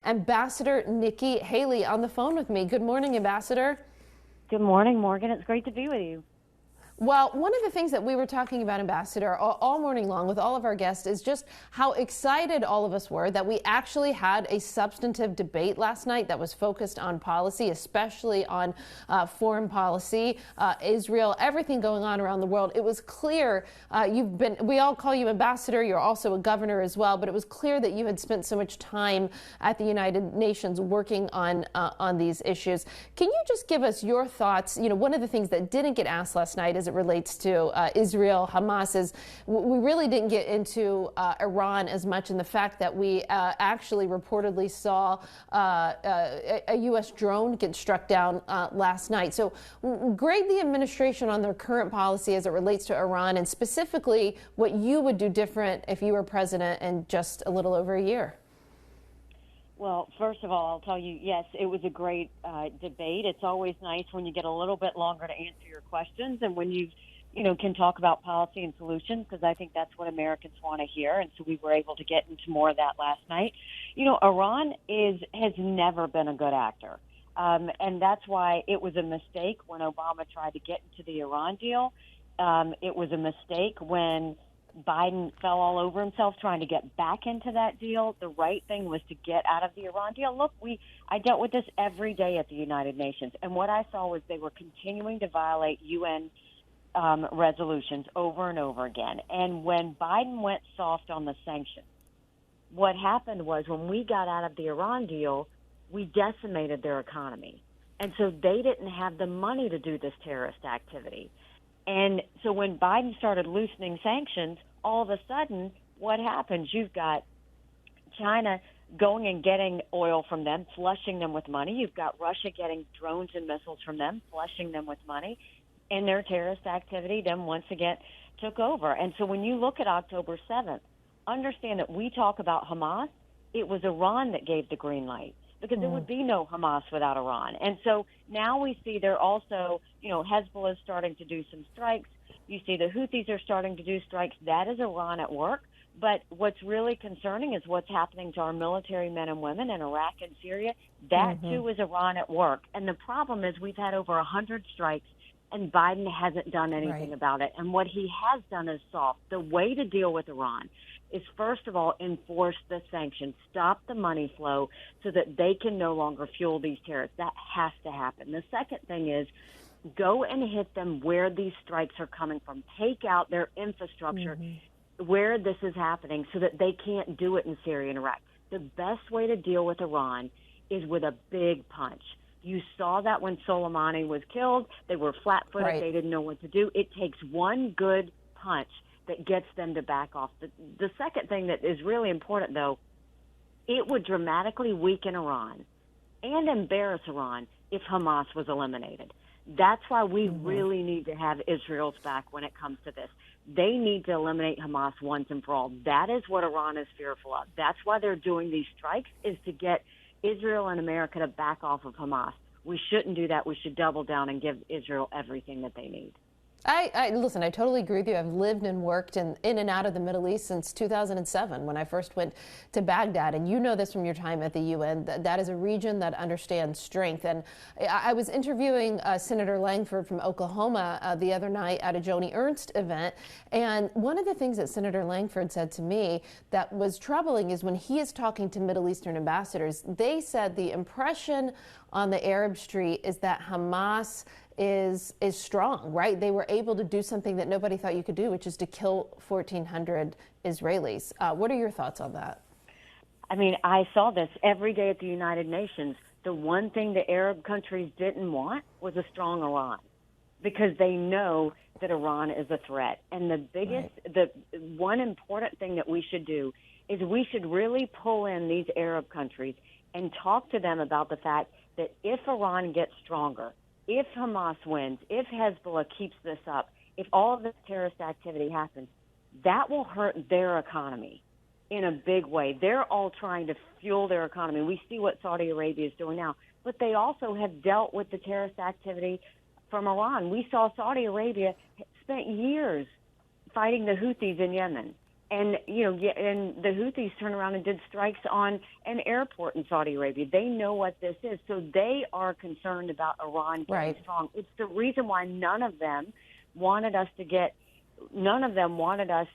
Ambassador Nikki Haley on the phone with me. Good morning, Ambassador. Good morning, Morgan. It's great to be with you. Well, one of the things that we were talking about, Ambassador, all morning long with all of our guests is just how excited all of us were that we actually had a substantive debate last night that was focused on policy, especially on foreign policy, Israel, everything going on around the world. It was clear we all call you Ambassador. You're also a governor as well, but it was clear that you had spent so much time at the United Nations working on these issues. Can you just give us your thoughts? You know, one of the things that didn't get asked last night is it relates to Israel, Hamas, is we really didn't get into Iran as much, in the fact that we actually reportedly saw a U.S. drone get struck down last night. So grade the administration on their current policy as it relates to Iran, and specifically what you would do different if you were president in just a little over a year. Well, first of all, I'll tell you, yes, it was a great debate. It's always nice when you get a little bit longer to answer your questions and when you can talk about policy and solutions, because I think that's what Americans want to hear. And so we were able to get into more of that last night. You know, Iran has never been a good actor. And that's why it was a mistake when Obama tried to get into the Iran deal. It was a mistake when Biden fell all over himself trying to get back into that deal. The right thing was to get out of the Iran deal. Look, I dealt with this every day at the United Nations, and what I saw was they were continuing to violate UN resolutions over and over again. And when Biden went soft on the sanctions, what happened was when we got out of the Iran deal, we decimated their economy. And so they didn't have the money to do this terrorist activity. And so when Biden started loosening sanctions, all of a sudden, what happens? You've got China going and getting oil from them, flushing them with money. You've got Russia getting drones and missiles from them, flushing them with money. And their terrorist activity then once again took over. And so when you look at October 7th, understand that we talk about Hamas. It was Iran that gave the green light, because there would be no Hamas without Iran. And so now we see they're also, Hezbollah is starting to do some strikes. You see the Houthis are starting to do strikes. That is Iran at work. But what's really concerning is what's happening to our military men and women in Iraq and Syria. That, too, is Iran at work. And the problem is we've had over 100 strikes, and Biden hasn't done anything about it. And what he has done is soft. The way to deal with Iran is, first of all, enforce the sanctions, stop the money flow so that they can no longer fuel these terrorists. That has to happen. The second thing is go and hit them where these strikes are coming from. Take out their infrastructure where this is happening so that they can't do it in Syria and Iraq. The best way to deal with Iran is with a big punch. You saw that when Soleimani was killed. They were flat-footed. Right. They didn't know what to do. It takes one good punch that gets them to back off. The second thing that is really important, though, it would dramatically weaken Iran and embarrass Iran if Hamas was eliminated. That's why we really need to have Israel's back when it comes to this. They need to eliminate Hamas once and for all. That is what Iran is fearful of. That's why they're doing these strikes, is to get Israel and America to back off of Hamas. We shouldn't do that. We should double down and give Israel everything that they need. Listen, I totally agree with you. I've lived and worked in and out of the Middle East since 2007 when I first went to Baghdad. And you know this from your time at the UN. That is a region that understands strength. And I was interviewing Senator Langford from Oklahoma the other night at a Joni Ernst event. And one of the things that Senator Langford said to me that was troubling is when he is talking to Middle Eastern ambassadors, they said the impression on the Arab Street is that Hamas is strong, right? They were able to do something that nobody thought you could do, which is to kill 1,400 Israelis. What are your thoughts on that? I mean, I saw this every day at the United Nations. The one thing the Arab countries didn't want was a strong Iran, because they know that Iran is a threat. And the biggest, the one important thing that we should do is we should really pull in these Arab countries and talk to them about the fact that if Iran gets stronger, if Hamas wins, if Hezbollah keeps this up, if all of this terrorist activity happens, that will hurt their economy in a big way. They're all trying to fuel their economy. We see what Saudi Arabia is doing now, but they also have dealt with the terrorist activity from Iran. We saw Saudi Arabia spent years fighting the Houthis in Yemen. And, and the Houthis turned around and did strikes on an airport in Saudi Arabia. They know what this is. So they are concerned about Iran getting strong. It's the reason why none of them wanted us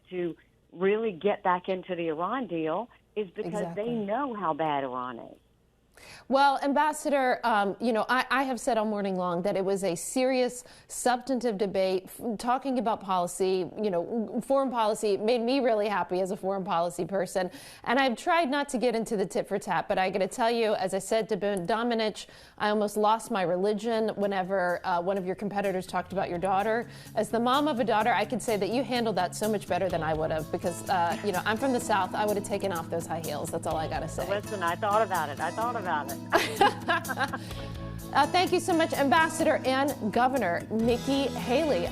to really get back into the Iran deal, is because they know how bad Iran is. Well, Ambassador, I have said all morning long that it was a serious, substantive debate talking about policy, foreign policy. It made me really happy as a foreign policy person. And I've tried not to get into the tit for tat, but I got to tell you, as I said to Ben Domenech, I almost lost my religion whenever one of your competitors talked about your daughter. As the mom of a daughter, I could say that you handled that so much better than I would have, because, I'm from the South. I would have taken off those high heels. That's all I got to say. Listen, I thought about it. Thank you so much, Ambassador and Governor Nikki Haley.